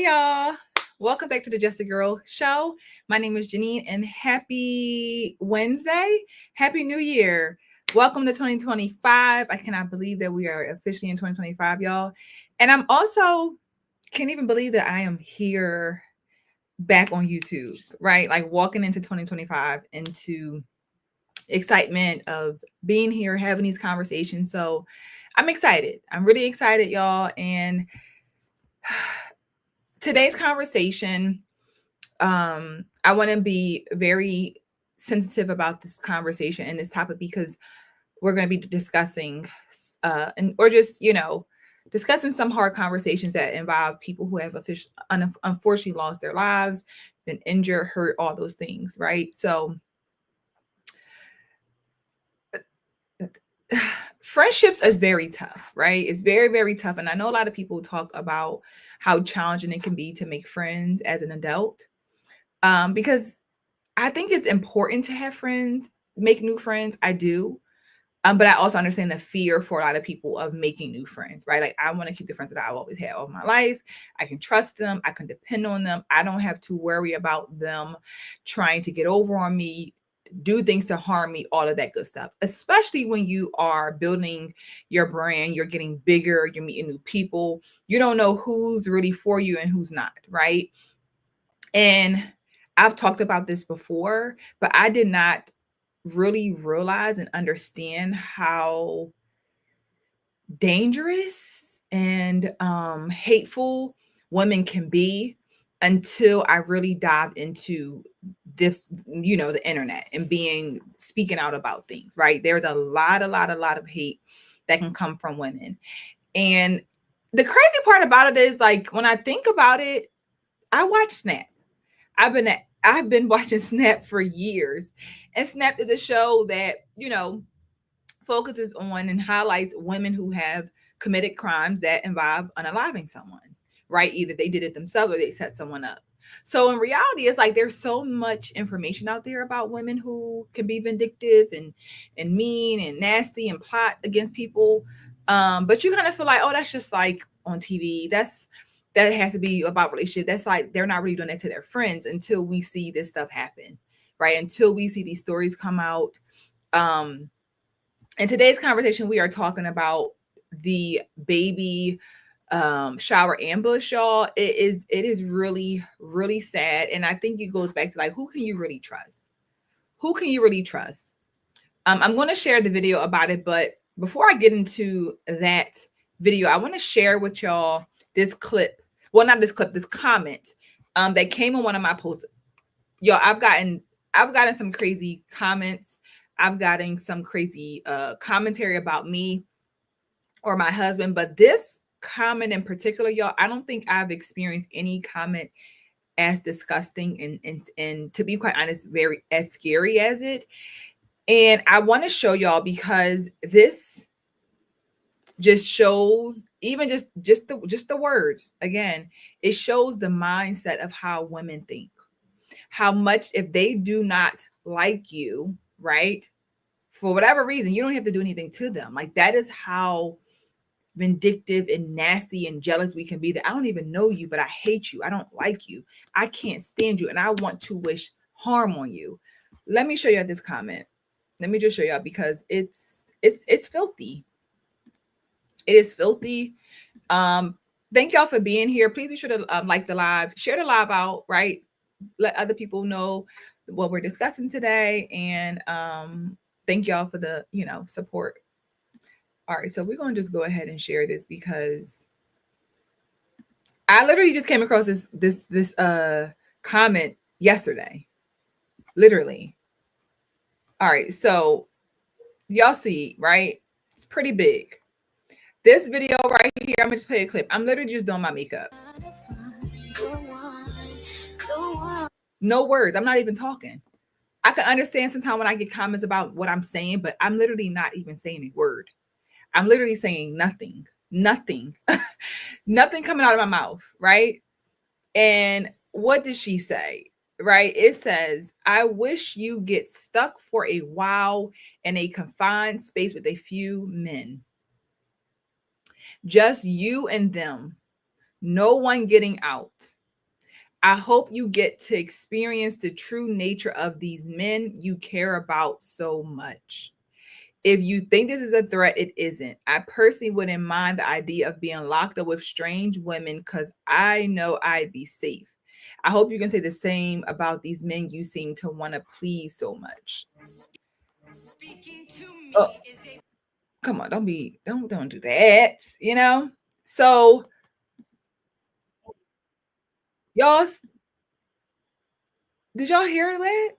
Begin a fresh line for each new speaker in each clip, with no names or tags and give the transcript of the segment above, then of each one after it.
Hey y'all, welcome back to the Just a Girl Show. My name is Janine and happy Wednesday. Happy New Year. Welcome to 2025. I cannot believe that we are officially in 2025, y'all. And I'm also can't even believe that I am here back on YouTube, right? Like walking into 2025 into excitement of being here, having these conversations. So I'm excited. I'm really excited, y'all. And today's conversation, I want to be very sensitive about this conversation and this topic because we're going to be discussing and or just discussing some hard conversations that involve people who have unfortunately lost their lives, been injured, hurt, all those things, right? So friendships is very tough, right? It's very, very tough. And I know a lot of people talk about how challenging it can be to make friends as an adult. Because I think it's important to have friends, make new friends. I do. But I also understand the fear for a lot of people of making new friends, right? Like I want to keep the friends that I've always had all my life. I can trust them. I can depend on them. I don't have to worry about them trying to get over on me, do things to harm me, all of that good stuff. Especially when you are building your brand, you're getting bigger, you're meeting new people. You don't know who's really for you and who's not, right? And I've talked about this before, but I did not really realize and understand how dangerous and hateful women can be until I really dived into this, the internet and speaking out about things, right? There's a lot of hate that can come from women. And the crazy part about it is, like, when I think about it, I watch Snap. I've been watching Snap for years. And Snap is a show that, focuses on and highlights women who have committed crimes that involve unaliving someone, right? Either they did it themselves or they set someone up. So in reality, it's like there's so much information out there about women who can be vindictive and mean and nasty and plot against people. But you kind of feel like, oh, that's just like on TV. That has to be about relationship. That's like they're not really doing that to their friends until we see this stuff happen, right? Until we see these stories come out. In today's conversation, we are talking about the baby shower ambush, y'all. It is really, really sad. And I think it goes back to, like, who can you really trust? Who can you really trust? I'm going to share the video about it, but before I get into that video, I want to share with y'all this clip. Well, not this clip, this comment that came on one of my posts. Y'all, I've gotten some crazy comments. I've gotten some crazy commentary about me or my husband, but this comment in particular, y'all, I don't think I've experienced any comment as disgusting and to be quite honest, very as scary as it. And I want to show y'all because this just shows, even just the words, again, it shows the mindset of how women think. How much, if they do not like you, right, for whatever reason, you don't have to do anything to them. Like, that is how vindictive and nasty and jealous we can be, that I don't even know you, but I hate you. I don't like you. I can't stand you. And I want to wish harm on you. Let me show you this comment. Let me just show you because it's filthy. It is filthy. Thank y'all for being here. Please be sure to like the live, share the live out, right? Let other people know what we're discussing today. And thank y'all for the, support. All right, so we're going to just go ahead and share this because I literally just came across this comment yesterday. Literally. All right, so y'all see, right? It's pretty big. This video right here, I'm gonna just play a clip. I'm literally just doing my makeup. No words. I'm not even talking. I can understand sometimes when I get comments about what I'm saying, but I'm literally not even saying a word. I'm literally saying nothing, nothing coming out of my mouth, right? And what did she say? Right? It says, I wish you get stuck for a while in a confined space with a few men. Just you and them. No one getting out. I hope you get to experience the true nature of these men you care about so much. If you think this is a threat, it isn't. I personally wouldn't mind the idea of being locked up with strange women because I know I'd be safe. I hope you can say the same about these men you seem to want to please so much.
Speaking to
Oh,
me is a
come on, don't do that, you know? So y'all, did y'all hear that?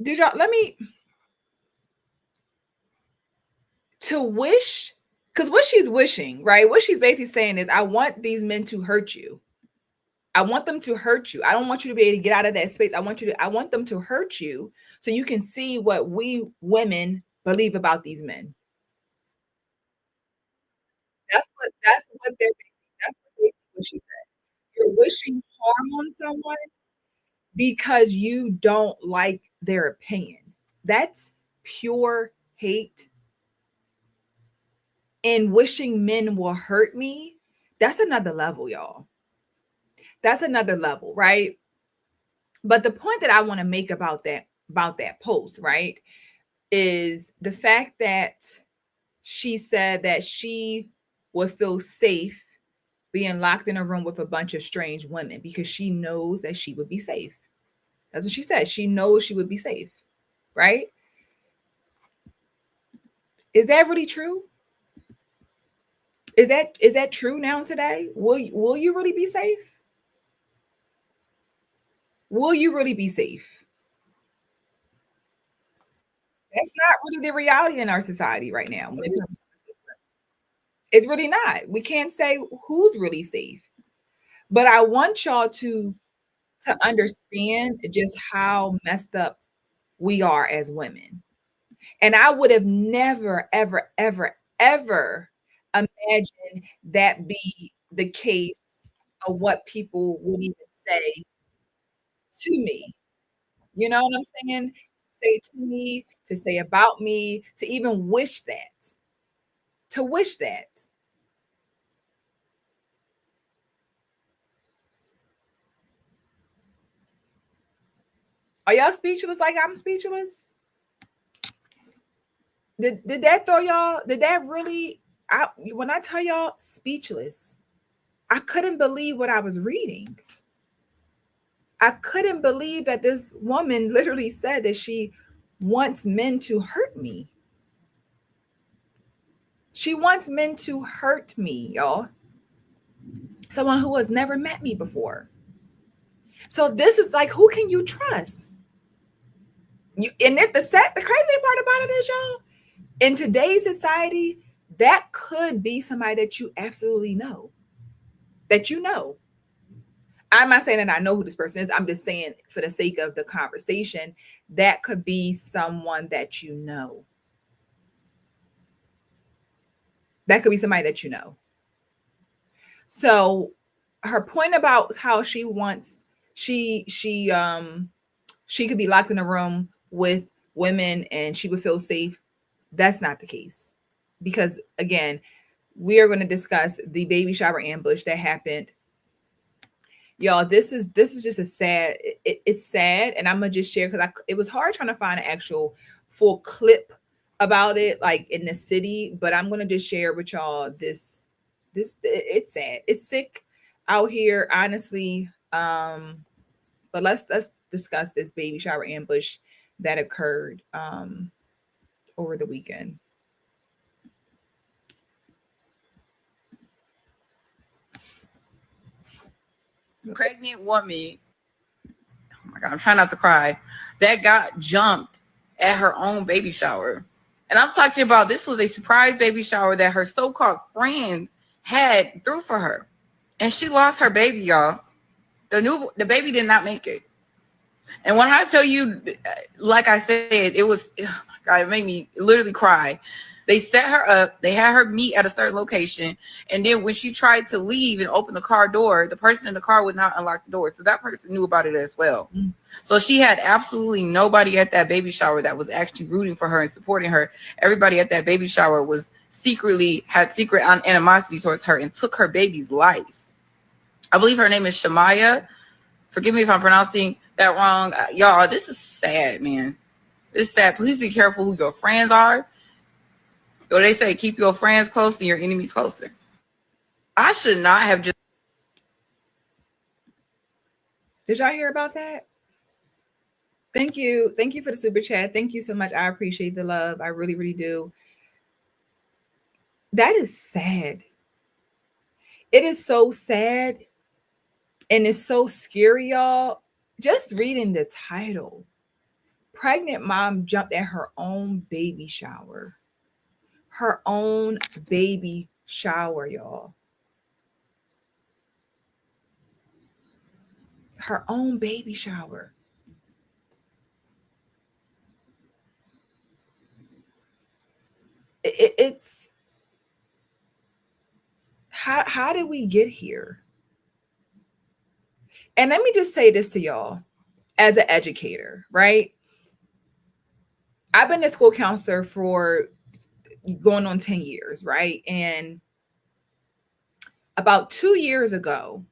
Did y'all let me to wish, because what she's wishing, right? What she's basically saying is, I want these men to hurt you. I want them to hurt you. I don't want you to be able to get out of that space. I want them to hurt you so you can see what we women believe about these men. That's what they're what she said. You're wishing harm on someone because you don't like their opinion. That's pure hate. And wishing men will hurt me. That's another level, y'all. That's another level, right? But the point that I want to make about that post, right, is the fact that she said that she would feel safe being locked in a room with a bunch of strange women because she knows that she would be safe. That's what she said. She knows she would be safe, right? Is that really true? Is that true now today? Will you really be safe? Will you really be safe? That's not really the reality in our society right now when it comes to it's really not. We can't say who's really safe. But I want y'all to understand just how messed up we are as women. And I would have never, ever, ever, ever imagined that be the case of what people would even say to me. You know what I'm saying? To say to me, to say about me, to even wish that. To wish that. Are y'all speechless like I'm speechless? Did that throw y'all? Did that really? When I tell y'all speechless, I couldn't believe what I was reading. I couldn't believe that this woman literally said that she wants men to hurt me. She wants men to hurt me, y'all. Someone who has never met me before. So this is like, who can you trust? The crazy part about it is, y'all, in today's society, that could be somebody that you absolutely know. That you know. I'm not saying that I know who this person is. I'm just saying, for the sake of the conversation, that could be someone that you know. That could be somebody that you know. So her point about how she could be locked in a room with women and she would feel safe, that's not the case. Because again, we are going to discuss the baby shower ambush that happened. Y'all, this is just a sad, it's sad, and I'm gonna just share because it was hard trying to find an actual full clip about it, like in the city, but I'm gonna just share with y'all it's sad, it's sick out here, honestly. But let's discuss this baby shower ambush that occurred over the weekend.
pregnant woman. Oh my God, I'm trying not to cry. That got jumped at her own baby shower. And I'm talking about this was a surprise baby shower that her so-called friends had threw for her. And she lost her baby, y'all. The baby did not make it. And when I tell you, like I said, it was, oh my God, it made me literally cry. They set her up. They had her meet at a certain location. And then when she tried to leave and open the car door, the person in the car would not unlock the door. So that person knew about it as well. So she had absolutely nobody at that baby shower that was actually rooting for her and supporting her. Everybody at that baby shower had secret animosity towards her and took her baby's life. I believe her name is Shamaya. Forgive me if I'm pronouncing that wrong. Y'all, this is sad, man. This is sad. Please be careful who your friends are. So they say keep your friends close and your enemies closer. I should not have just.
Did y'all hear about that? Thank you. Thank you for the super chat. Thank you so much. I appreciate the love. I really, really do. That is sad. It is so sad. And it's so scary, y'all. Just reading the title. Pregnant mom jumped at her own baby shower. Her own baby shower, y'all. Her own baby shower. It's how did we get here? And let me just say this to y'all as an educator, right? I've been a school counselor for going on 10 years, right? And about 2 years ago,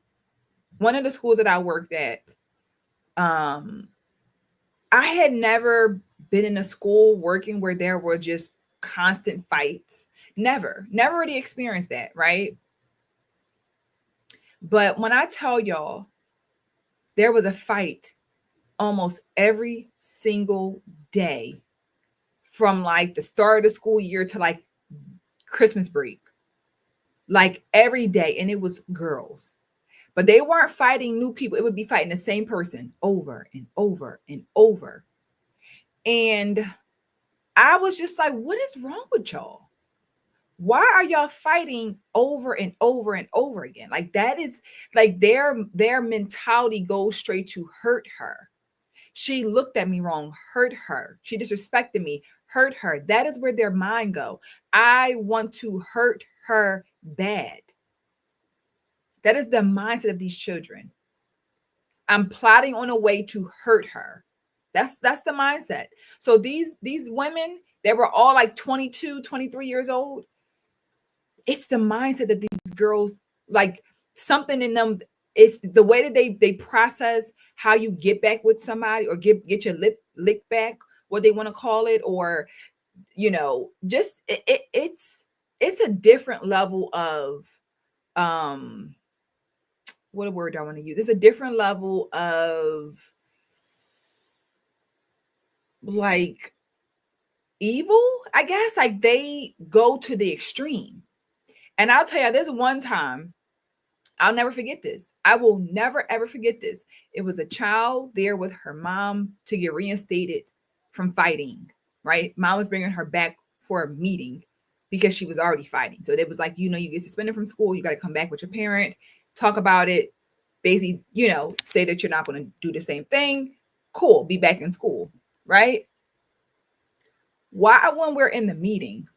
one of the schools that I worked at, I had never been in a school working where there were just constant fights. Never really experienced that, right? But when I tell y'all, there was a fight almost every single day from like the start of the school year to like Christmas break, like every day. And it was girls, but they weren't fighting new people. It would be fighting the same person over and over and over. And I was just like, what is wrong with y'all? Why are y'all fighting over and over and over again? Like that is like their mentality goes straight to hurt her. She looked at me wrong, hurt her. She disrespected me, hurt her. That is where their mind go. I want to hurt her bad. That is the mindset of these children. I'm plotting on a way to hurt her. That's the mindset. So these women, they were all like 22, 23 years old. It's the mindset that these girls, like something in them, it's the way that they process how you get back with somebody or get your lip licked back, what they want to call it, or just it's a different level of what word do I want to use? It's a different level of like evil, I guess. Like they go to the extreme. And I'll tell you, there's one time, I'll never forget this. I will never, ever forget this. It was a child there with her mom to get reinstated from fighting, right? Mom was bringing her back for a meeting because she was already fighting. So it was like, you get suspended from school. You got to come back with your parent, talk about it, basically, say that you're not going to do the same thing. Cool. Be back in school, right? Why, when we're in the meeting,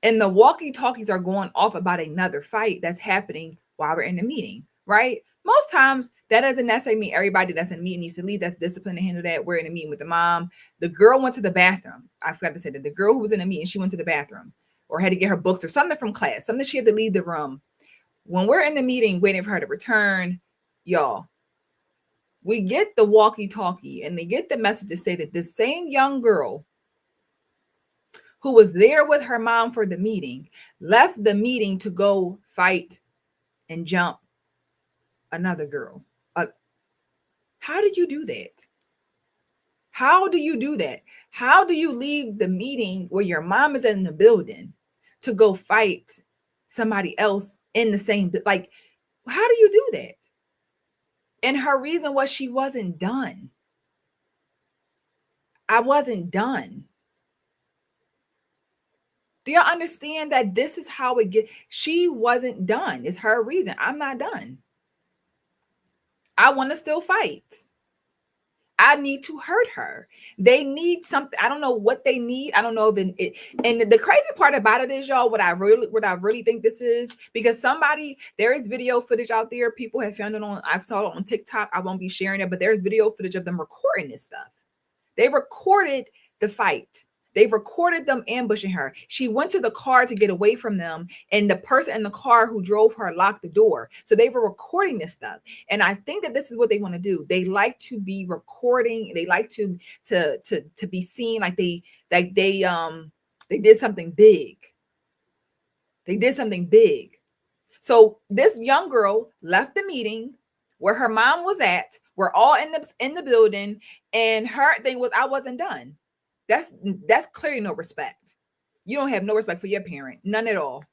and the walkie-talkies are going off about another fight that's happening while we're in the meeting, right? Most times that doesn't necessarily mean everybody that's in the meeting needs to leave. That's discipline to handle that. We're in a meeting with the mom. The girl went to the bathroom. I forgot to say that the girl who was in the meeting, she went to the bathroom or had to get her books or something from class, something she had to leave the room. When we're in the meeting waiting for her to return, y'all, we get the walkie-talkie and they get the message to say that the same young girl who was there with her mom for the meeting, left the meeting to go fight and jump another girl. How did you do that? How do you do that? How do you leave the meeting where your mom is in the building to go fight somebody else in the same, like, how do you do that? And her reason was she wasn't done. I wasn't done. Do y'all understand that this is how it gets? She wasn't done. It's her reason. I'm not done. I want to still fight. I need to hurt her. They need something. I don't know what they need. I don't know if it. And the crazy part about it is, y'all, what I really think this is, because there is video footage out there. People have found it I've saw it on TikTok. I won't be sharing it, but there's video footage of them recording this stuff. They recorded the fight. They recorded them ambushing her. She went to the car to get away from them, and the person in the car who drove her locked the door. So they were recording this stuff. And I think that this is what they want to do. They like to be recording. They like to be seen like they did something big. They did something big. So this young girl left the meeting where her mom was at. We're all in the building, and her thing was, I wasn't done. That's clearly no respect. You don't have no respect for your parent, none at all,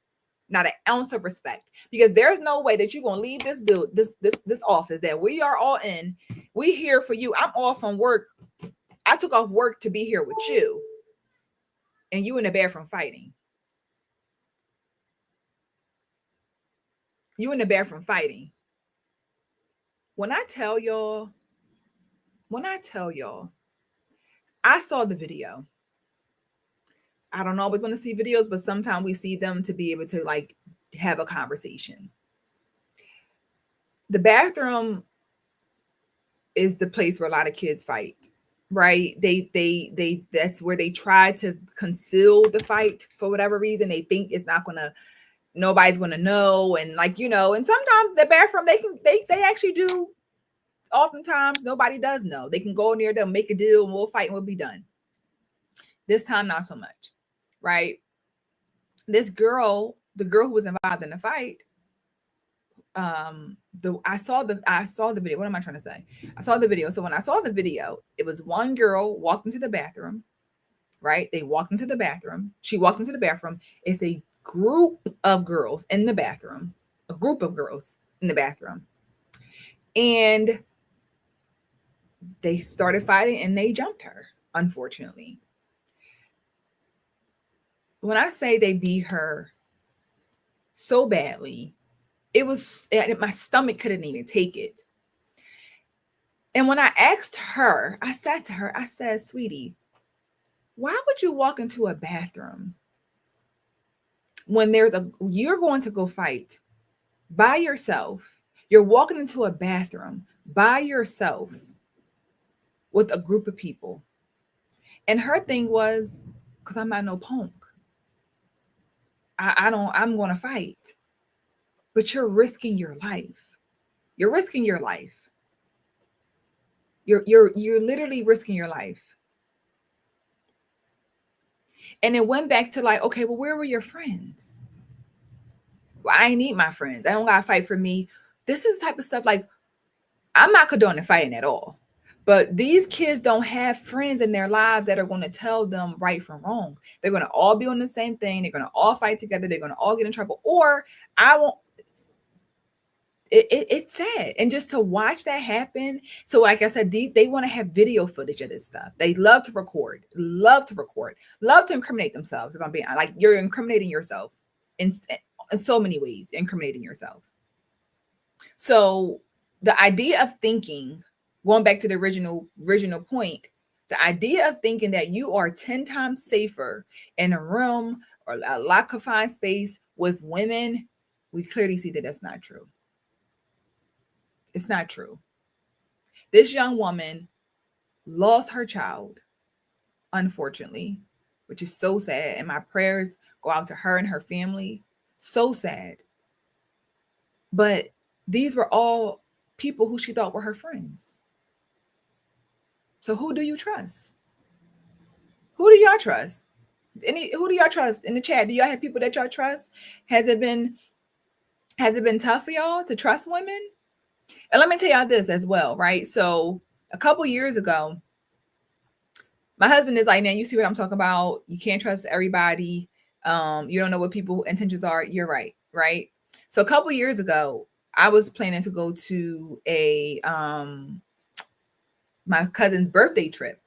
not an ounce of respect. Because there's no way that you're gonna leave this office that we are all in. We here for you. I'm off from work. I took off work to be here with you, and you in the bathroom fighting. You in the bathroom fighting. When I tell y'all, I saw the video. I don't always want to see videos, but sometimes we see them to be able to like have a conversation. The bathroom is the place where a lot of kids fight, right? They that's where they try to conceal the fight for whatever reason. They think it's not gonna, nobody's gonna know, and like, you know, and sometimes the bathroom they actually do. Oftentimes nobody does know. They can go near them, make a deal, and we'll fight and we'll be done. This time, not so much, right? This girl, the girl who was involved in the fight, I saw the video. What am I trying to say? I saw the video. So when I saw the video, it was one girl walked into the bathroom, right? They walked into the bathroom. She walked into the bathroom. It's a group of girls in the bathroom, and they started fighting and they jumped her, unfortunately. When I say they beat her so badly, it was, my stomach couldn't even take it. And when I asked her, I said to her, I said, sweetie, why would you walk into a bathroom when you're going to go fight by yourself? You're walking into a bathroom by yourself with a group of people. And her thing was, because I'm not no punk. I'm going to fight. But you're risking your life. You're risking your life. You're literally risking your life. And it went back to like, okay, well, where were your friends? Well, I ain't need my friends. I don't got to fight for me. This is the type of stuff like, I'm not condoning fighting at all. But these kids don't have friends in their lives that are going to tell them right from wrong. They're going to all be on the same thing. They're going to all fight together. They're going to all get in trouble. Or I won't. It's sad. And just to watch that happen. So like I said, they want to have video footage of this stuff. They love to record, love to incriminate themselves. If I'm being like, you're incriminating yourself in so many ways, incriminating yourself. So the idea of thinking, going back to the original point, the idea of thinking that you are 10 times safer in a room or a locked confined space with women, we clearly see that that's not true. It's not true. This young woman lost her child, unfortunately, which is so sad. And my prayers go out to her and her family. So sad. But these were all people who she thought were her friends. So who do you trust? Who do y'all trust? Who do y'all trust in the chat? Do y'all have people that y'all trust? Has it been tough for y'all to trust women? And let me tell y'all this as well, right? So a couple years ago, my husband is like, "Man, you see what I'm talking about? You can't trust everybody. You don't know what people's intentions are." You're right, right? So a couple years ago, I was planning to go to my cousin's birthday trip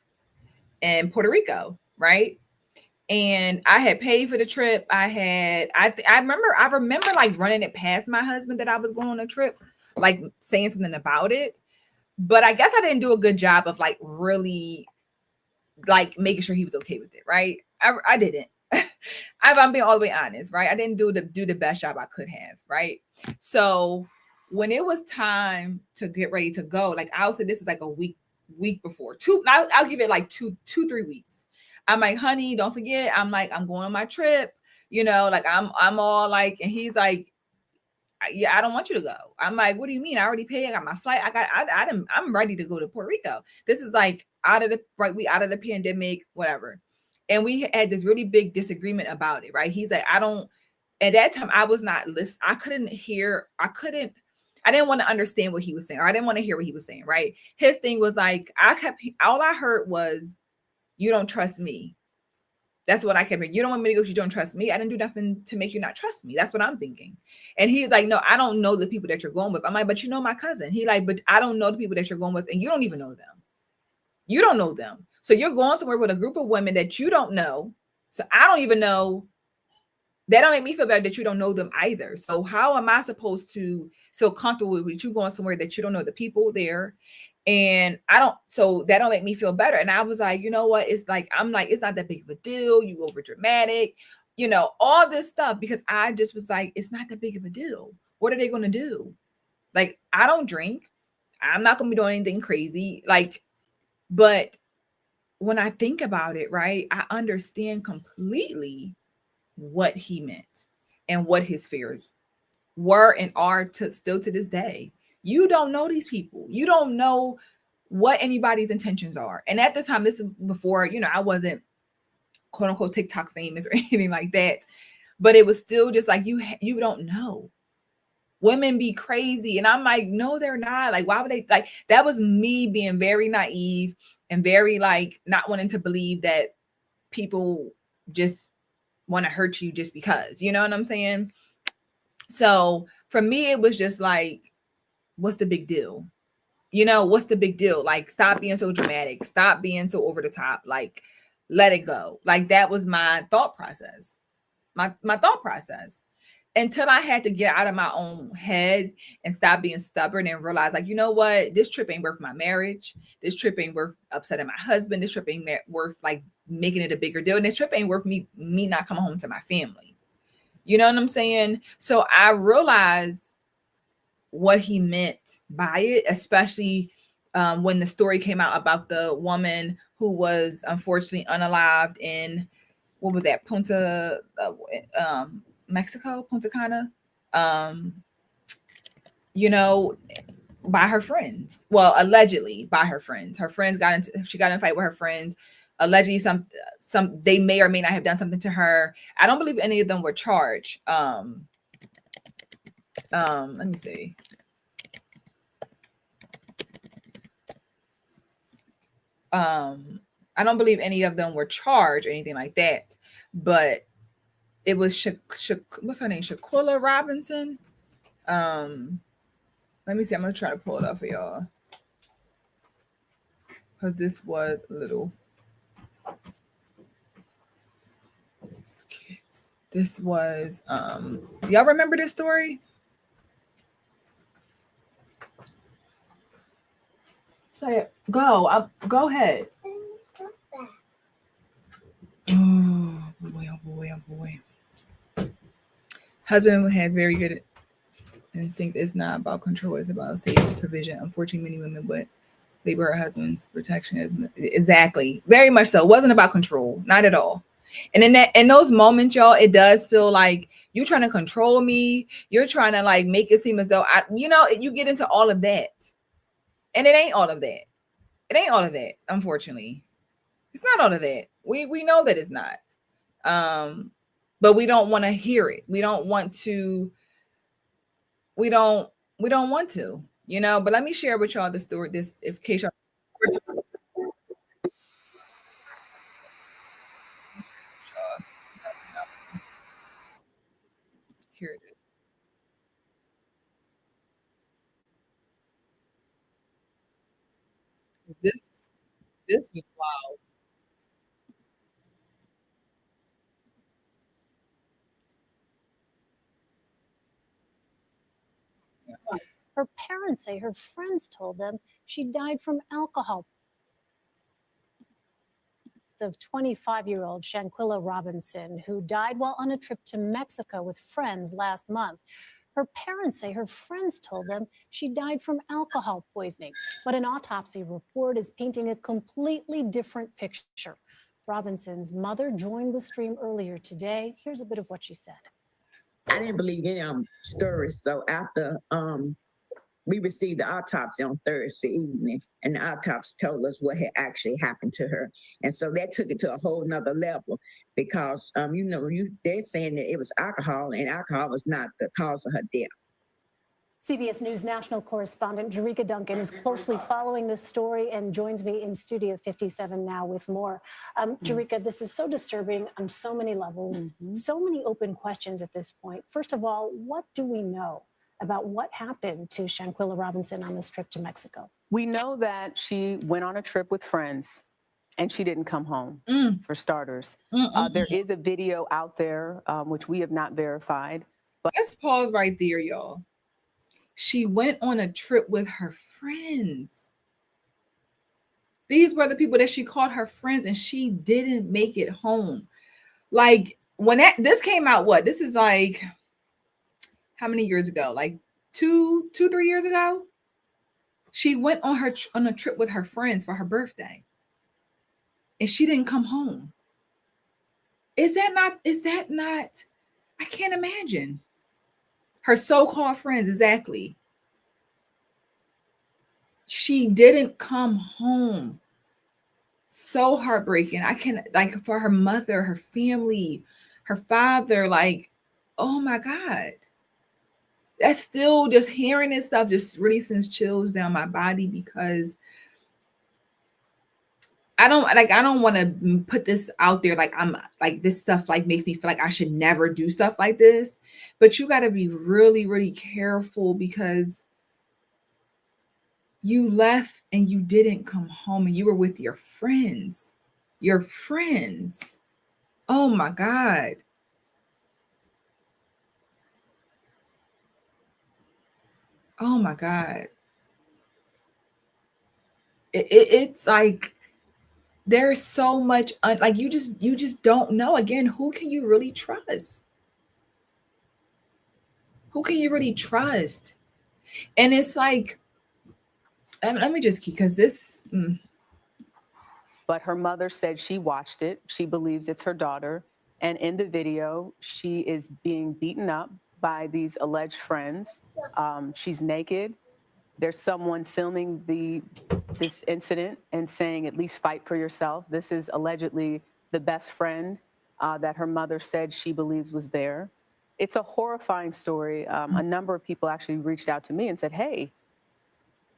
in Puerto Rico, right? And I had paid for the trip. I remember like running it past my husband that I was going on a trip, like saying something about it. But I guess I didn't do a good job of like really like making sure he was okay with it, right? I didn't. I'm being all the way honest, right? I didn't do the best job I could have, right? So when it was time to get ready to go, like I'll say this is like a week before. I'll give it like two, 3 weeks. I'm like, honey, don't forget. I'm like, I'm going on my trip. You know, like I'm all like, and he's like, yeah, I don't want you to go. I'm like, what do you mean? I already paid. I got my flight. I'm ready to go to Puerto Rico. This is like out of the right. We out of the pandemic, whatever. And we had this really big disagreement about it, right? He's like, I don't. At that time, I was not listening. I couldn't hear. I didn't want to understand what he was saying. Or I didn't want to hear what he was saying. Right? His thing was like, all I heard was, "You don't trust me." That's what I kept hearing. You don't want me to go because you don't trust me. I didn't do nothing to make you not trust me. That's what I'm thinking. And he's like, no, I don't know the people that you're going with. I'm like, but you know my cousin. He like, but I don't know the people that you're going with, and you don't even know them. You don't know them. So you're going somewhere with a group of women that you don't know. So I don't even know. That don't make me feel bad that you don't know them either. So how am I supposed to feel comfortable with you going somewhere that you don't know the people there? And I don't, so that don't make me feel better. And I was like, you know what? It's like, I'm like, it's not that big of a deal. You over dramatic, you know, all this stuff, because I just was like, it's not that big of a deal. What are they going to do? Like, I don't drink. I'm not going to be doing anything crazy. Like, but when I think about it, right, I understand completely what he meant and what his fears were and are to still to this day. You don't know these people. You don't know what anybody's intentions are. And at the time, this is before, you know, I wasn't quote unquote TikTok famous or anything like that. But it was still just like you don't know. Women be crazy. And I'm like, no, they're not. Like, why would they like that was me being very naive and very like not wanting to believe that people just want to hurt you just because, you know what I'm saying? So for me, it was just like, what's the big deal? You know, what's the big deal? Like, stop being so dramatic. Stop being so over the top. Like, let it go. Like, that was my thought process. My thought process. Until I had to get out of my own head and stop being stubborn and realize, like, you know what? This trip ain't worth my marriage. This trip ain't worth upsetting my husband. This trip ain't worth like making it a bigger deal. And this trip ain't worth me not coming home to my family. You know what I'm saying? So I realized what he meant by it, especially when the story came out about the woman who was unfortunately unalived in what was that, Mexico, Punta Cana, um, you know, by her friends. Well, allegedly by her friends. She got in a fight with her friends. Allegedly, some they may or may not have done something to her. I don't believe any of them were charged. Let me see. I don't believe any of them were charged or anything like that, but it was what's her name? Shanquilla Robinson. Let me see. I'm gonna try to pull it up for y'all because this was a little. This was y'all remember this story? Say it. Go ahead. Oh boy, oh boy, oh boy. Husband has very good instincts. It's not about control, it's about safety provision. Unfortunately, many women would labor her husband's protection as exactly. Very much so. It wasn't about control, not at all. And in those moments, y'all, it does feel like you're trying to control me. You're trying to like make it seem as though you get into all of that. And it ain't all of that. It ain't all of that, unfortunately. It's not all of that. We know that it's not. But we don't want to hear it. We don't want to, we don't want to, but let me share with y'all the story, this in case y'all here it is. This was wild.
Her parents say her friends told them she died from alcohol. Of 25-year-old Shanquilla Robinson, who died while on a trip to Mexico with friends last month. Her parents say her friends told them she died from alcohol poisoning, but an autopsy report is painting a completely different picture. Robinson's mother joined the stream earlier today. Here's a bit of what she said.
I didn't believe any of them stories. So after we received the autopsy on Thursday evening, and the autopsy told us what had actually happened to her. And so that took it to a whole nother level because, they're saying that it was alcohol, and alcohol was not the cause of her death.
CBS News national correspondent Jerika Duncan is closely following this story and joins me in Studio 57 now with more. Jerika, this is so disturbing on so many levels, so many open questions at this point. First of all, what do we know about what happened to Shanquilla Robinson on this trip to Mexico?
We know that she went on a trip with friends and she didn't come home, for starters. There is a video out there, which we have not verified. But
let's pause right there, y'all. She went on a trip with her friends. These were the people that she called her friends, and she didn't make it home. Like, when this came out, this is like, how many years ago? Like 3 years ago? She went on a trip with her friends for her birthday, and she didn't come home. Is that not, I can't imagine. Her so-called friends, exactly. She didn't come home. So heartbreaking. I can, like, for her mother, her family, her father, like, oh my God. That's still, just hearing this stuff just really sends chills down my body, because I don't want to put this out there like I'm like, this stuff like makes me feel like I should never do stuff like this. But you got to be really, really careful, because you left and you didn't come home, and you were with your friends. Your friends. Oh my God. Oh my God. It's like, there's so much like, you just don't know. Again, who can you really trust? Who can you really trust? And it's like, let me just keep, because this.
But her mother said she watched it. She believes it's her daughter. And in the video, she is being beaten up by these alleged friends. She's naked. There's someone filming this incident and saying, at least fight for yourself. This is allegedly the best friend that her mother said she believes was there. It's a horrifying story. A number of people actually reached out to me and said, hey,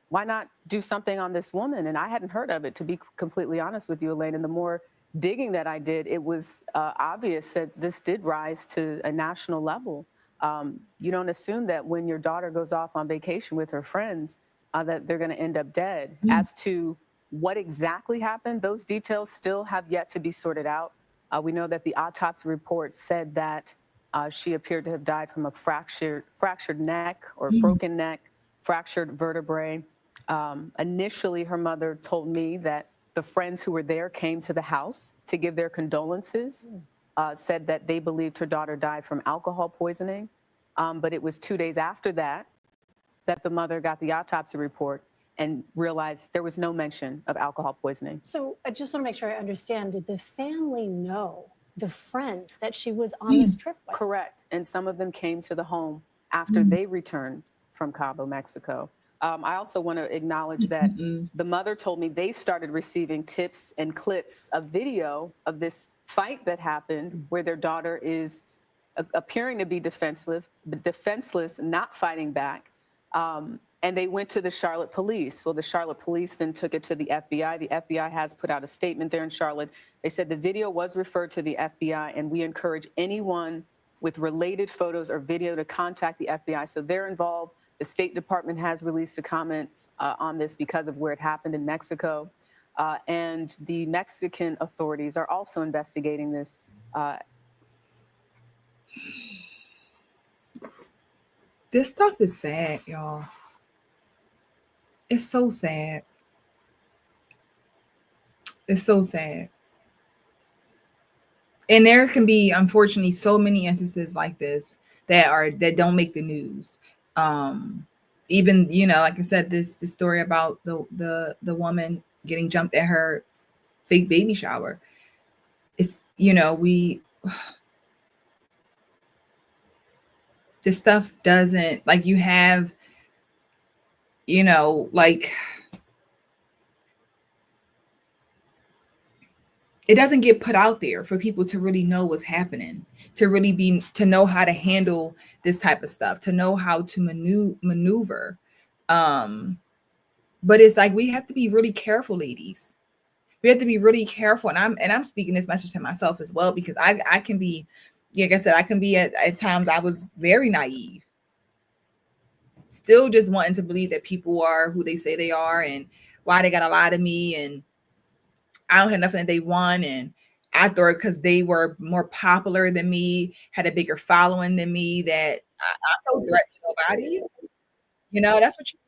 why not do something on this woman? And I hadn't heard of it, to be completely honest with you, Elaine. And the more digging that I did, it was obvious that this did rise to a national level. You don't assume that when your daughter goes off on vacation with her friends, that they're going to end up dead. As to what exactly happened, those details still have yet to be sorted out. We know that the autopsy report said that she appeared to have died from a fractured neck or broken neck, fractured vertebrae. Initially, her mother told me that the friends who were there came to the house to give their condolences, said that they believed her daughter died from alcohol poisoning. But it was 2 days after that the mother got the autopsy report and realized there was no mention of alcohol poisoning.
So I just want to make sure I understand. Did the family know the friends that she was on this trip with?
Correct. And some of them came to the home after they returned from Cabo, Mexico. I also want to acknowledge that the mother told me they started receiving tips and clips of video of this fight that happened where their daughter is appearing to be defenseless, not fighting back. And they went to the Charlotte police. Well, the Charlotte police then took it to the FBI. The FBI has put out a statement there in Charlotte. They said the video was referred to the FBI, and we encourage anyone with related photos or video to contact the FBI. So they're involved. The State Department has released a comment on this because of where it happened in Mexico. And the Mexican authorities are also investigating this.
This stuff is sad, y'all. It's so sad. It's so sad. And there can be, unfortunately, so many instances like this that don't make the news. Even, like I said, this story about the woman getting jumped at her fake baby shower. it's, you know, this stuff doesn't, like, you have, you know, like, it doesn't get put out there for people to really know what's happening, to know how to handle this type of stuff, to know how to maneuver. Um, but it's like we have to be really careful, ladies. We have to be really careful. And I'm speaking this message to myself as well, because I can be, like I said, I can be at times I was very naive, still just wanting to believe that people are who they say they are and why they got to lie to me, and I don't have nothing that they want. And I thought because they were more popular than me, had a bigger following than me, that I'm no threat to nobody. You know, that's what you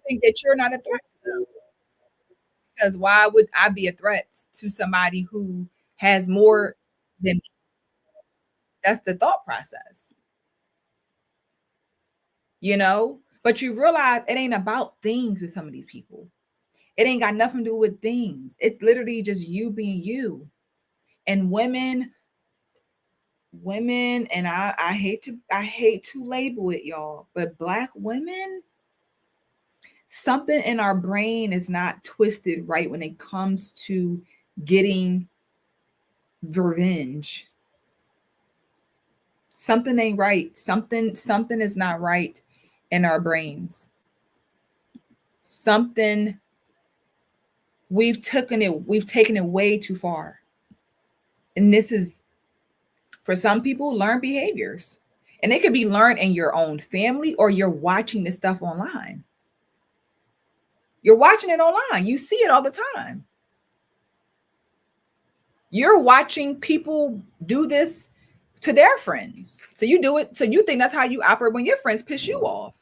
think, that you're not a threat to them. Because why would I be a threat to somebody who has more than me? That's the thought process, you know? But you realize it ain't about things with some of these people. It ain't got nothing to do with things. It's literally just you being you. And women, and I hate to label it, y'all, but Black women, something in our brain is not twisted right when it comes to getting revenge. Something ain't right. Something is not right in our brains. Something, we've taken it way too far. And this is, for some people, learned behaviors. And it could be learned in your own family, or you're watching this stuff online. You're watching it online. You see it all the time. You're watching people do this to their friends. So you do it. So you think that's how you operate when your friends piss you off.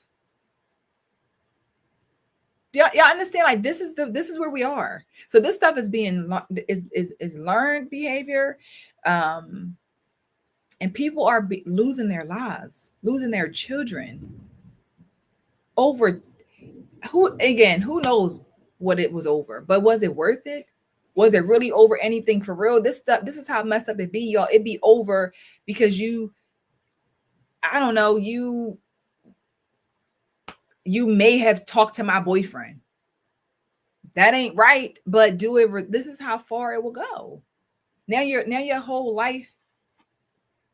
Y'all understand? Like, this is where we are. So this stuff is being is learned behavior, and people are losing their lives, losing their children over, who knows what it was over, but was it worth it? Was it really over anything for real? This is how messed up it be, y'all. It be over because I don't know, you may have talked to my boyfriend. That ain't right, but this is how far it will go. Now your whole life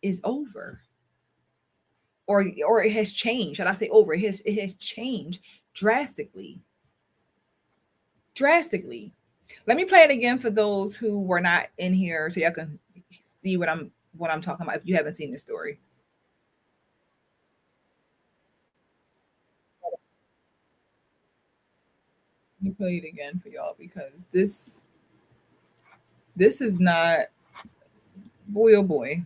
is over. Or it has changed. Should I say over? It has changed drastically. Drastically. Let me play it again for those who were not in here, so y'all can see what I'm talking about if you haven't seen the story. Let me play it again for y'all, because this is not, boy oh boy.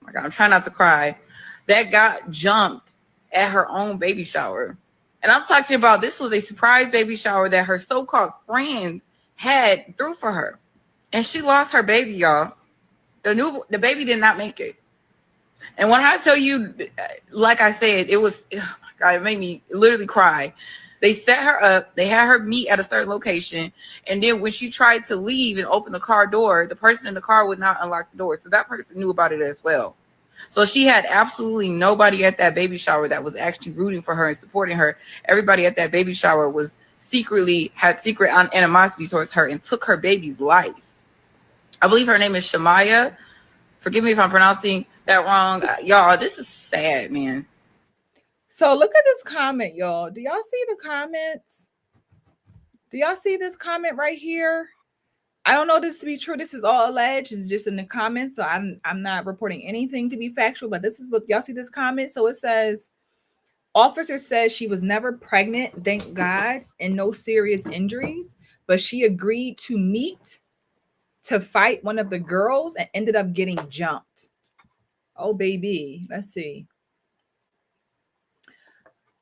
Oh my God, I'm trying not to cry. That got jumped at her own baby shower. And I'm talking about, this was a surprise baby shower that her so-called friends had threw for her. And she lost her baby, y'all. The baby did not make it. And when I tell you, like I said, it was, oh my God, it made me literally cry. They set her up. They had her meet at a certain location. And then when she tried to leave and open the car door, the person in the car would not unlock the door. So that person knew about it as well. So she had absolutely nobody at that baby shower that was actually rooting for her and supporting her. Everybody at that baby shower had secret animosity towards her and took her baby's life. I believe her name is Shamaya. Forgive me if I'm pronouncing that wrong. Y'all, this is sad, man.
So look at this comment, y'all. Do y'all see the comments? Do y'all see this comment right here? I don't know this to be true. This is all alleged. It's just in the comments. So I'm not reporting anything to be factual, but this is what y'all see this comment. So it says, officer says she was never pregnant, thank God, and no serious injuries, but she agreed to meet to fight one of the girls and ended up getting jumped. Oh, baby. Let's see.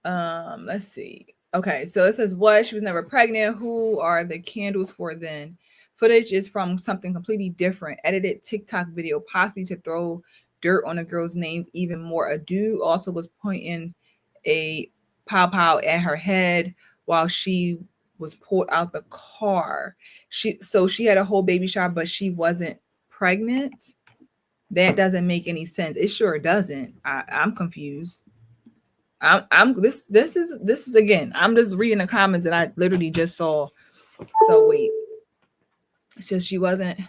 Let's see. Okay, so it says what? She was never pregnant. Who are the candles for then? Footage is from something completely different. Edited TikTok video, possibly to throw dirt on the girls' names even more. A dude also was pointing a pow at her head while she was pulled out the car. She had a whole baby shower, but she wasn't pregnant. That doesn't make any sense. It sure doesn't. I'm confused. This is again. I'm just reading the comments that I literally just saw. So wait. So she wasn't,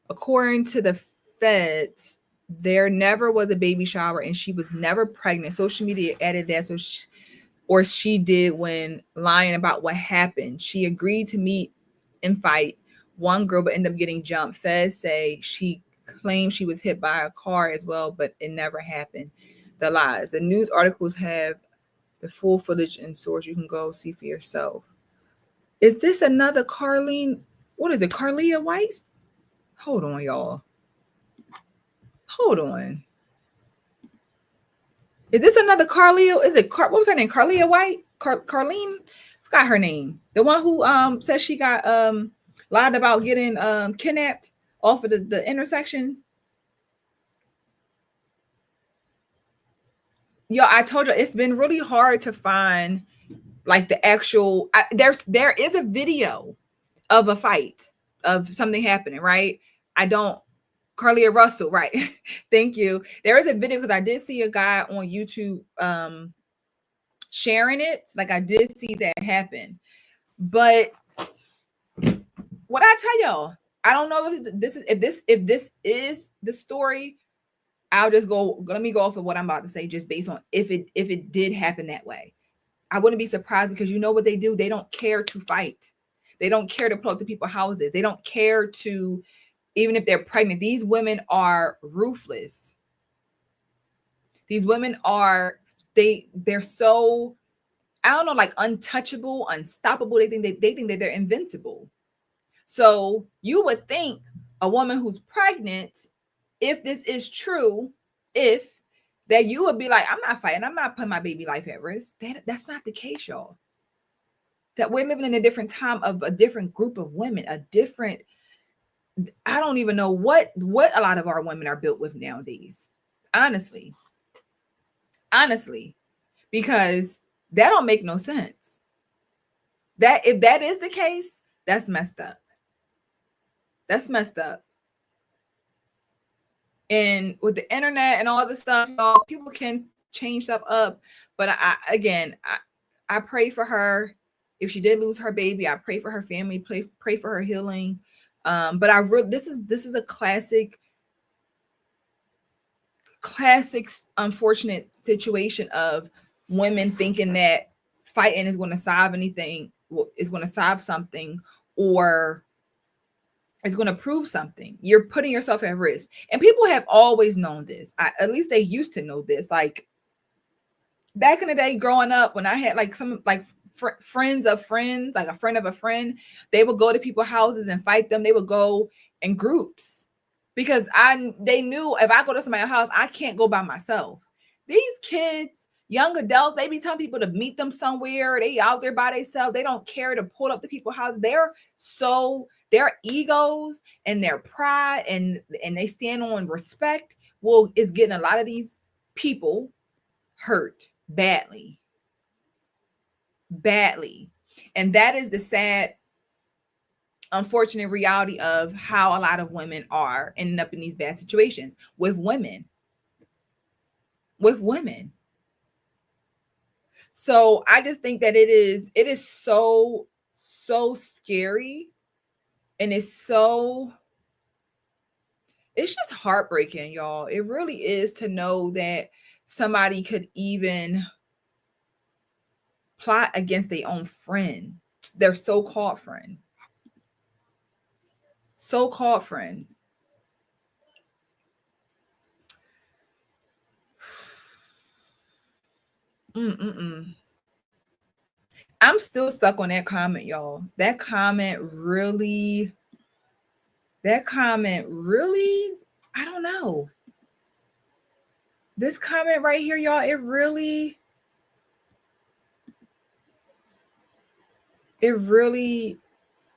according to the feds, there never was a baby shower and she was never pregnant. Social media added that, she did when lying about what happened. She agreed to meet and fight one girl, but ended up getting jumped. Feds say she claimed she was hit by a car as well, but it never happened. The lies. The news articles have the full footage and source. You can go see for yourself. Is this another Carlene? What is it? Carlia White? Hold on, y'all. Hold on. Is this another Carlia? Is it what was her name? Carlia White? Carlene? Forgot her name. The one who says she got lied about getting kidnapped off of the intersection. Yo, I told you it's been really hard to find like the actual. There is a video of a fight of something happening, right? Carlia Russell, right? Thank you. There is a video because I did see a guy on YouTube sharing it. Like I did see that happen. But what I tell y'all, I don't know if this is the story. Let me go off of what I'm about to say, just based on if it did happen that way. I wouldn't be surprised because you know what they do? They don't care to fight. They don't care to pull up to people's houses. They don't care to, even if they're pregnant. These women are ruthless. These women are, they're so, I don't know, like untouchable, unstoppable. They think that they're invincible. So you would think a woman who's pregnant, if this is true, that you would be like, I'm not fighting. I'm not putting my baby life at risk. That's not the case, y'all. That we're living in a different time of a different group of women, I don't even know what a lot of our women are built with nowadays. Honestly, because that don't make no sense. That if that is the case, that's messed up. That's messed up. And with the internet and all this stuff, y'all, people can change stuff up. But I pray for her. If she did lose her baby, I pray for her family, pray for her healing. But this is a classic unfortunate situation of women thinking that fighting is going to solve anything, is going to solve something, or is going to prove something. You're putting yourself at risk. And people have always known this. At least they used to know this. Like back in the day growing up, when I had like some like friends of friends, like a friend of a friend, they would go to people's houses and fight them. They would go in groups because they knew if I go to somebody's house, I can't go by myself. These kids, young adults, they be telling people to meet them somewhere. They out there by themselves. They don't care to pull up to people's houses. Their egos and their pride and they stand on respect is getting a lot of these people hurt badly. And that is the sad, unfortunate reality of how a lot of women are ending up in these bad situations with women. So I just think that it is so scary, and it's just heartbreaking, y'all. It really is, to know that somebody could even plot against their own friend, their so-called friend. I'm still stuck on that comment, y'all. That comment really, I don't know. This comment right here, y'all, it really,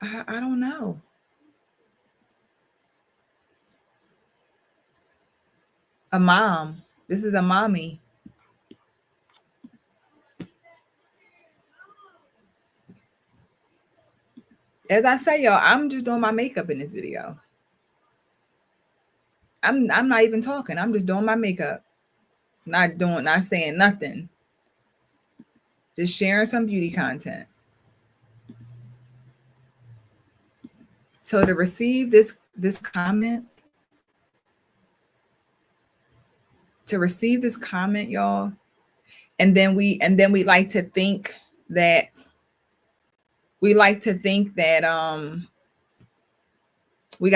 I don't know. A mom. This is a mommy. As I say, y'all, I'm just doing my makeup in this video. I'm not even talking. I'm just doing my makeup. Not saying nothing. Just sharing some beauty content. So to receive this comment, y'all, and then we like to think that we gotta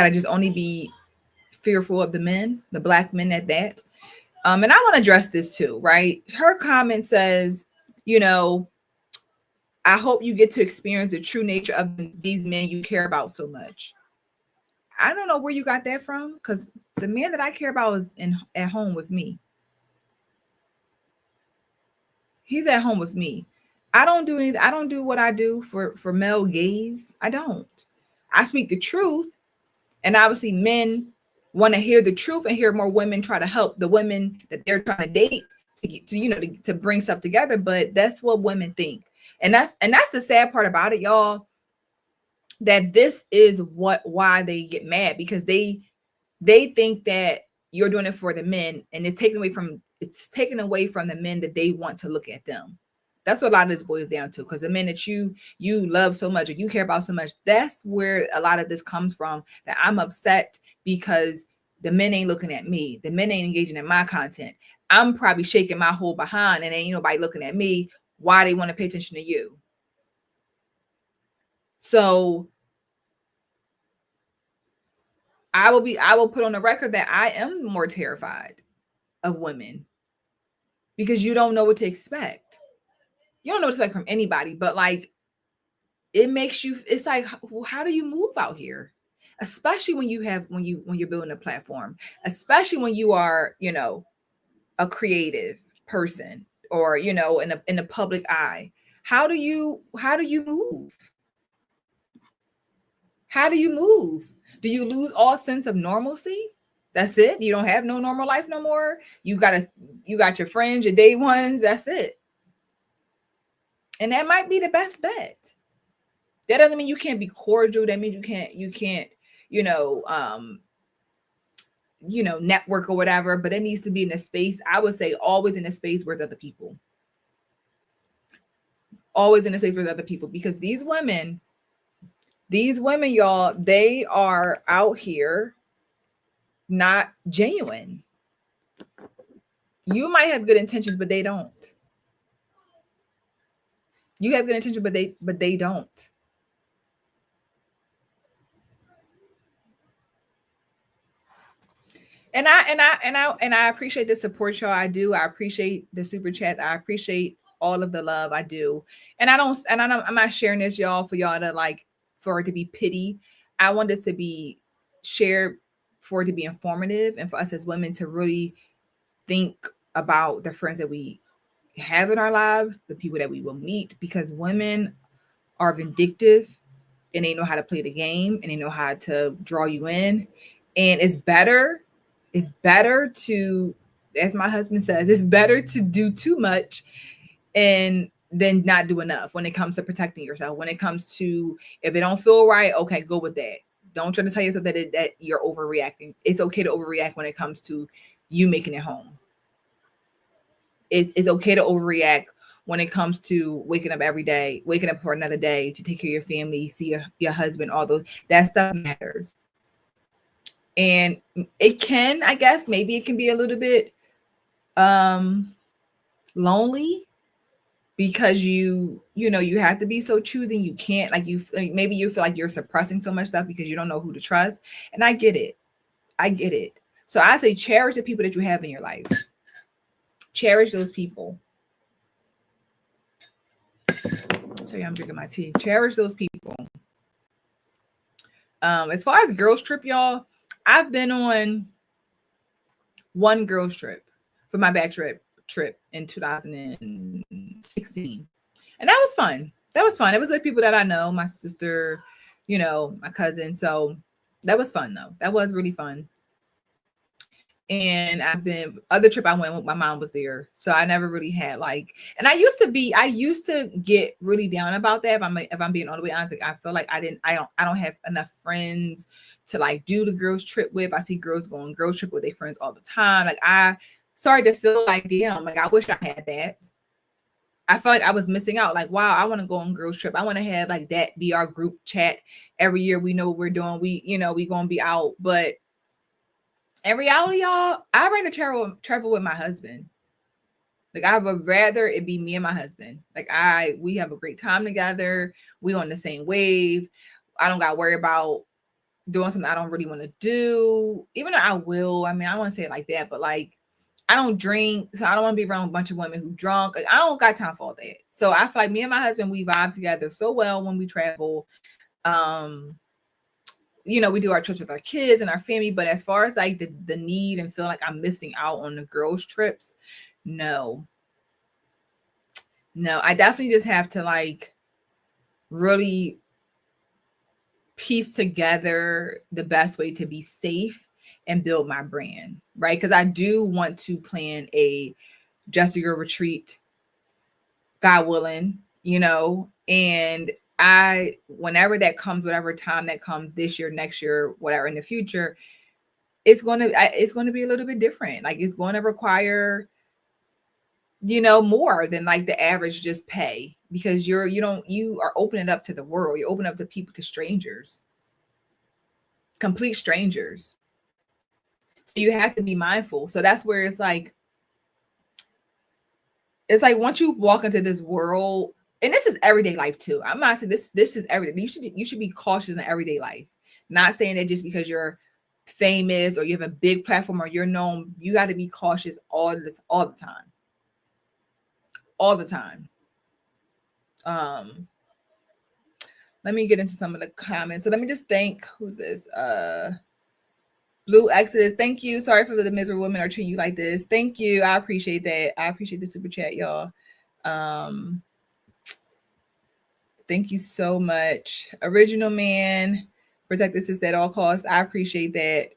just only be fearful of the men, the black men at that. And I want to address this too, right? Her comment says, you know, I hope you get to experience the true nature of these men you care about so much. I don't know where you got that from, because the man that I care about is at home with me. He's at home with me. I don't do what I do for male gaze. I don't. I speak the truth, and obviously men want to hear the truth and hear more women try to help the women that they're trying to date to bring stuff together. But that's what women think, and that's the sad part about it, y'all. That this is why they get mad, because they think that you're doing it for the men, and it's taken away from the men that they want to look at them. That's what a lot of this boils down to, because the men that you love so much or you care about so much, that's where a lot of this comes from. That I'm upset because the men ain't looking at me. The men ain't engaging in my content. I'm probably shaking my whole behind and ain't nobody looking at me. Why they want to pay attention to you? So I will put on the record that I am more terrified of women, because you don't know what to expect. You don't know what to expect from anybody, but like, it makes you, it's like, how do you move out here? Especially when you're building a platform, especially when you are, a creative person, or, in the public eye. How do you move? How do you move? Do you lose all sense of normalcy? That's it. You don't have no normal life no more. You got your friends, your day ones. That's it. And that might be the best bet. That doesn't mean you can't be cordial. That means you can't, network or whatever, but it needs to be in a space. I would say always in a space where there's other people. Always in a space with other people, because these women, y'all, they are out here not genuine. You might have good intentions, but they don't. You have good intentions, but they don't. And I appreciate the support, y'all. I do. I appreciate the super chats. I appreciate all of the love. I do. And I'm not sharing this, y'all, for y'all to for it to be pity. I want this to be shared for it to be informative, and for us as women to really think about the friends that we have in our lives, the people that we will meet, because women are vindictive and they know how to play the game and they know how to draw you in. And it's better to, as my husband says, it's better to do too much and then not do enough when it comes to protecting yourself. When it comes to, if it don't feel right, okay, go with that. Don't try to tell yourself that you're overreacting. It's okay to overreact when it comes to you making it home. It's okay to overreact when it comes to waking up for another day to take care of your family, see your husband, all those, that stuff matters. And it can, I guess, maybe it can be a little bit lonely, because you have to be so choosing. You can't, maybe you feel like you're suppressing so much stuff because you don't know who to trust. And I get it. So I say cherish the people that you have in your life. Cherish those people. Sorry, I'm drinking my tea. Cherish those people. As far as girls trip, y'all, I've been on one girls trip for my bachelor trip in 2016. And that was fun. It was with people that I know, my sister, my cousin. So that was fun though. That was really fun. And I've been other trip I went with, my mom was there. So I never really had like, and I used to get really down about that. If I'm being all the way honest, like I feel like I don't have enough friends to like do the girls trip with. I see girls going girls trip with their friends all the time. Like I started to feel like, damn, like I wish I had that. I felt like I was missing out. Like, wow, I want to go on girls trip. I want to have like that be our group chat every year. We know what we're doing. We gonna be out, but in reality, y'all, I'd rather travel with my husband. Like I would rather it be me and my husband. Like we have a great time together. We on the same wave. I don't gotta worry about doing something I don't really want to do. Even though I will. I mean, I want to say it like that, but like I don't drink, so I don't want to be around a bunch of women who drunk. Like I don't got time for all that. So I feel like me and my husband, we vibe together so well when we travel. We do our trips with our kids and our family, but as far as like the need and feel like I'm missing out on the girls' trips, no, I definitely just have to like really piece together the best way to be safe and build my brand, right? Because I do want to plan a Just a Girl retreat, God willing, and whenever that comes, whatever time that comes, this year, next year, whatever in the future, it's going to be a little bit different. Like it's going to require, more than like the average just pay, because you are opening up to the world. You're opening up to people, to strangers, complete strangers. So you have to be mindful. So that's where it's like once you walk into this world, and this is everyday life too. I'm not saying this is everyday. You should be cautious in everyday life. Not saying that just because you're famous or you have a big platform or you're known, you got to be cautious all the time. All the time. Let me get into some of the comments. So let me just thank, who's this? Blue Exodus, thank you. Sorry for the miserable women are treating you like this. Thank you. I appreciate that. I appreciate the super chat, y'all. Thank you so much. Original Man, protect the sister at all costs. I appreciate that.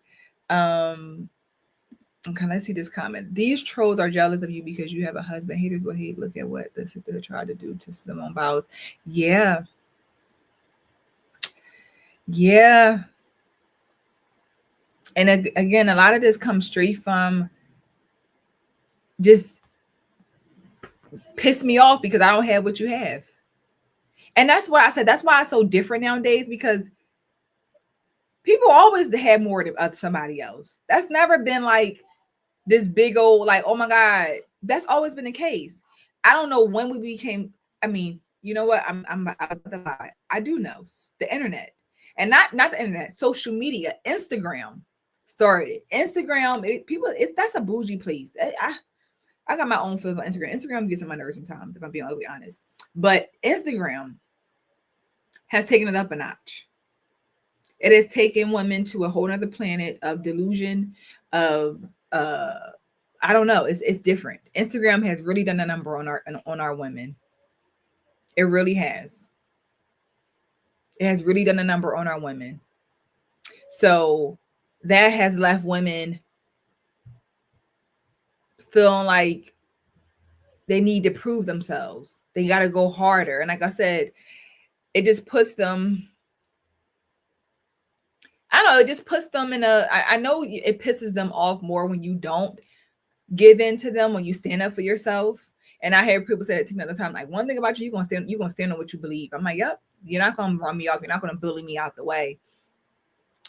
Okay, let's see this comment. These trolls are jealous of you because you have a husband. Haters will hate. Look at what the sister tried to do to Simone Biles. Yeah. Yeah. And again, a lot of this comes straight from just piss me off because I don't have what you have. And that's why I said, that's why it's so different nowadays, because people always have more than somebody else. That's never been like this big old, like, oh my God, that's always been the case. I don't know when we became, I mean, you know what? I do know the internet, and not the internet, social media, Instagram started. Instagram, that's a bougie place. I got my own feelings on Instagram. Instagram gets on my nerves sometimes, if I'm being all the way honest. But Instagram has taken it up a notch. It has taken women to a whole nother planet of delusion, of I don't know. It's different. Instagram has really done a number on our women. It really has. It has really done a number on our women. So that has left women feeling like they need to prove themselves. They got to go harder. And like I said, it just puts them, I don't know, it just puts them in I know it pisses them off more when you don't give in to them, when you stand up for yourself. And I hear people say it to me all the time, like, one thing about you're gonna stand on what you believe. I'm like, yep, you're not gonna run me off, you're not gonna bully me out the way.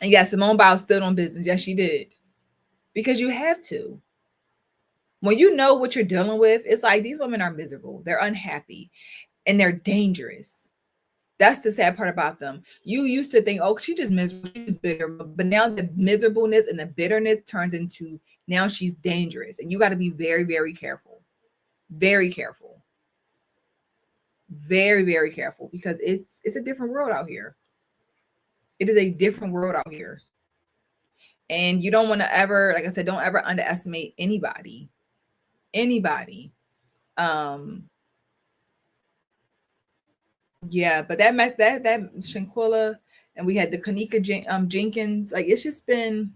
And yes, Simone Biles stood on business. Yes, she did. Because you have to. When you know what you're dealing with, it's like these women are miserable, they're unhappy, and they're dangerous. That's the sad part about them. You used to think, oh, she's just miserable, she's bitter. But now the miserableness and the bitterness turns into, now she's dangerous. And you got to be very, very careful. Very careful. Very, very careful, because it's a different world out here. It is a different world out here. And you don't want to ever, like I said, don't ever underestimate anybody. Anybody. Yeah, but that Shanquilla, and we had the Kanika Jenkins. Like, it's just been,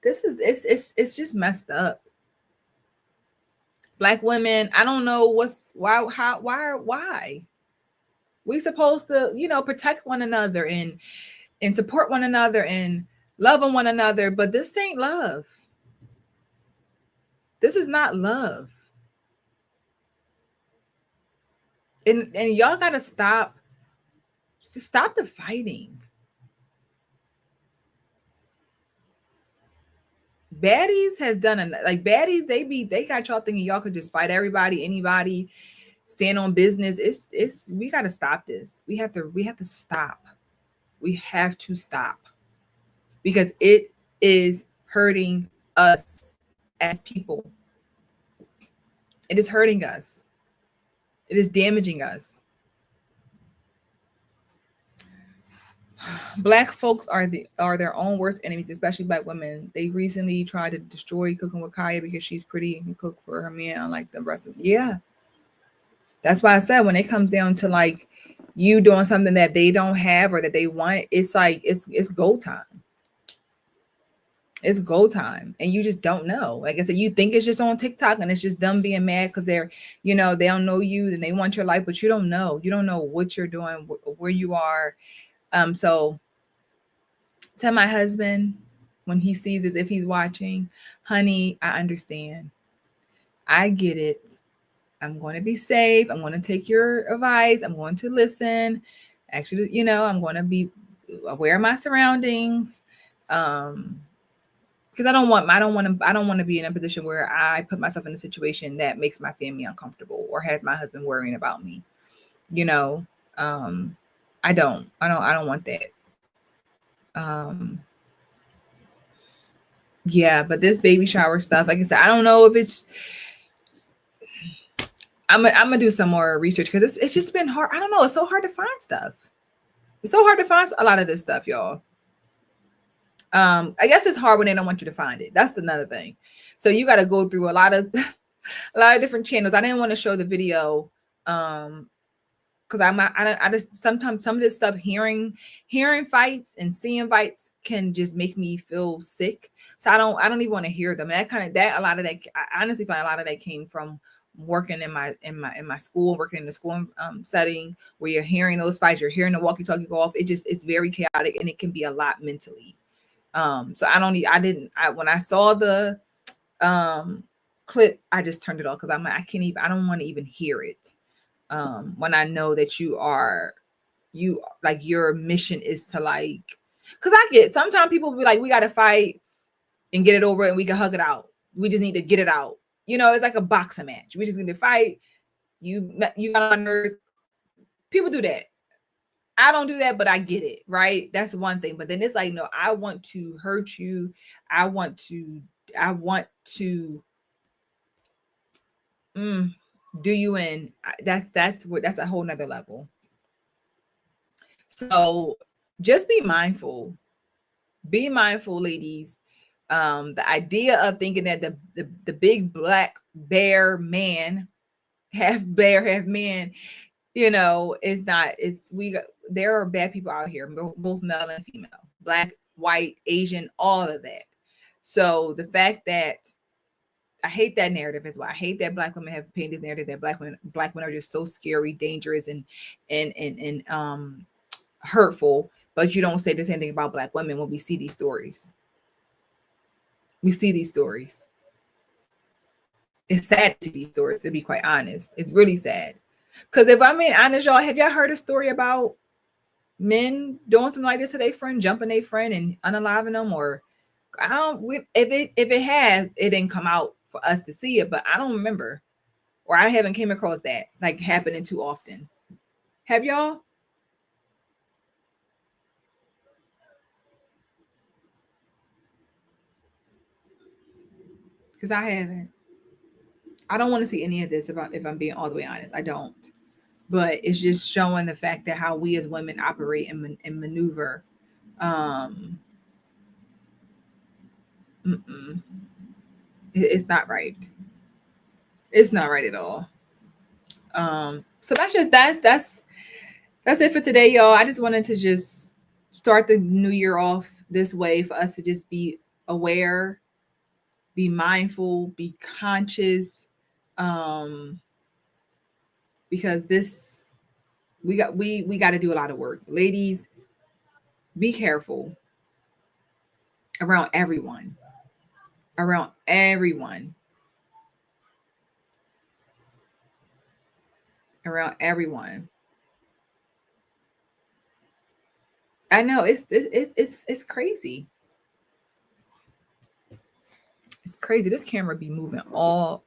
it's just messed up. Black women, I don't know why we supposed to, protect one another and support one another and love on one another, but this ain't love. This is not love. And y'all gotta stop the fighting. Baddies has done like baddies, they got y'all thinking y'all could just fight everybody, anybody, stand on business. It's we gotta stop this. We have to stop. We have to stop. Because it is hurting us as people. It is hurting us. It is damaging us. Black folks are their own worst enemies, especially Black women. They recently tried to destroy Cooking with Kaya because she's pretty and can cook for her man, unlike the rest of them. Yeah. That's why I said when it comes down to like you doing something that they don't have or that they want, it's like it's go time. It's go time, and you just don't know. Like I said, you think it's just on TikTok and it's just them being mad because they're, they don't know you and they want your life, but you don't know. You don't know what you're doing, where you are. So tell my husband when he sees this, if he's watching, honey, I understand. I get it. I'm going to be safe. I'm going to take your advice. I'm going to listen. Actually, I'm going to be aware of my surroundings. Because I don't want to be in a position where I put myself in a situation that makes my family uncomfortable or has my husband worrying about me. I don't want that. Yeah, but this baby shower stuff, like I said, I don't know if it's. I'm gonna do some more research because it's just been hard. I don't know. It's so hard to find stuff. It's so hard to find a lot of this stuff, y'all. I guess it's hard when they don't want you to find it. That's another thing. So you got to go through a lot of different channels. I didn't want to show the video because I just sometimes some of this stuff hearing fights and seeing fights can just make me feel sick. So I don't even want to hear them. And a lot of that I honestly find a lot of that came from working in my school, working in the school setting where you're hearing those fights, you're hearing the walkie-talkie go off. It's very chaotic and it can be a lot mentally. So when I saw the clip, I just turned it off because I'm like, I don't want to even hear it. When I know that your mission is to because sometimes people will be like, we got to fight and get it over and we can hug it out. We just need to get it out. It's like a boxing match. We just need to fight. You got on nerves. People do that. I don't do that, but I get it, right? That's one thing. But then it's like, no, I want to hurt you. I want to do you in. That's a whole nother level. So just be mindful. Be mindful, ladies. The idea of thinking that the big black bear man, half bear, half man, is not, there are bad people out here, both male and female, black, white, Asian, all of that. So the fact that I hate that narrative is why I hate that black women have painted this narrative that black women are just so scary, dangerous, and hurtful. But you don't say the same thing about black women when we see these stories. We see these stories. It's sad to see these stories, to be quite honest. It's really sad. Because if I'm being honest, y'all, have y'all heard a story about men doing something like this to their friend, jumping their friend and unaliving them? Or if it has, it didn't come out for us to see it, but I don't remember, or I haven't came across that like happening too often. Have y'all? Because I haven't. I don't want to see any of this if I'm being all the way honest. I don't. But it's just showing the fact that how we as women operate and maneuver. It's not right. It's not right at all. So that's it for today, y'all. I just wanted to just start the new year off this way for us to just be aware, be mindful, be conscious, because this we got to do a lot of work. Ladies, be careful around everyone. Around everyone. Around everyone. I know it's crazy. It's crazy. This camera be moving all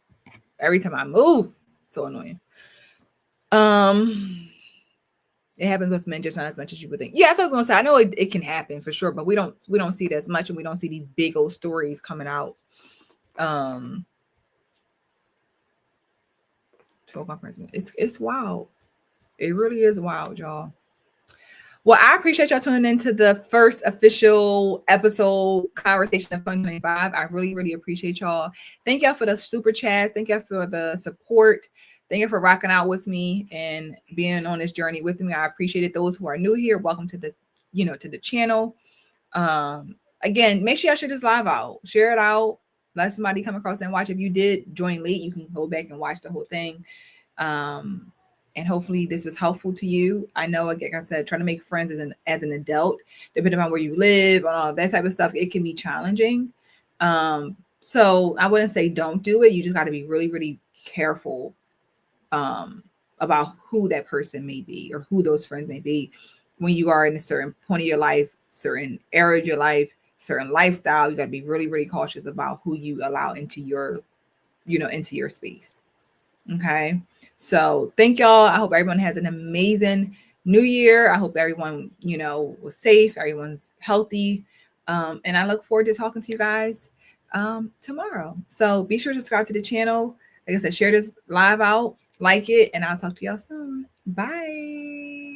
every time I move. So annoying. It happens with men just not as much as you would think. Yeah, that's what I was gonna say. I know it can happen for sure, but we don't see it as much, and we don't see these big old stories coming out. It's wild. It really is wild, y'all. Well, I appreciate y'all tuning into the first official episode conversation of 2025. I really, really appreciate y'all. Thank y'all for the super chats. Thank y'all for the support. Thank you for rocking out with me and being on this journey with me. I appreciate it. Those who are new here, welcome to the, to the channel. Again, make sure y'all share this live out. Share it out. Let somebody come across and watch. If you did join late, you can go back and watch the whole thing. And hopefully this was helpful to you. I know, like I said, trying to make friends as an adult, depending on where you live, on all that type of stuff, it can be challenging. So I wouldn't say don't do it. You just got to be really, really careful about who that person may be or who those friends may be when you are in a certain point of your life, certain area of your life, certain lifestyle. You got to be really, really cautious about who you allow into your, into your space. Okay. So thank y'all. I hope everyone has an amazing new year. I hope everyone, was safe. Everyone's healthy. And I look forward to talking to you guys tomorrow. So be sure to subscribe to the channel. Like I said, share this live out, like it, and I'll talk to y'all soon. Bye.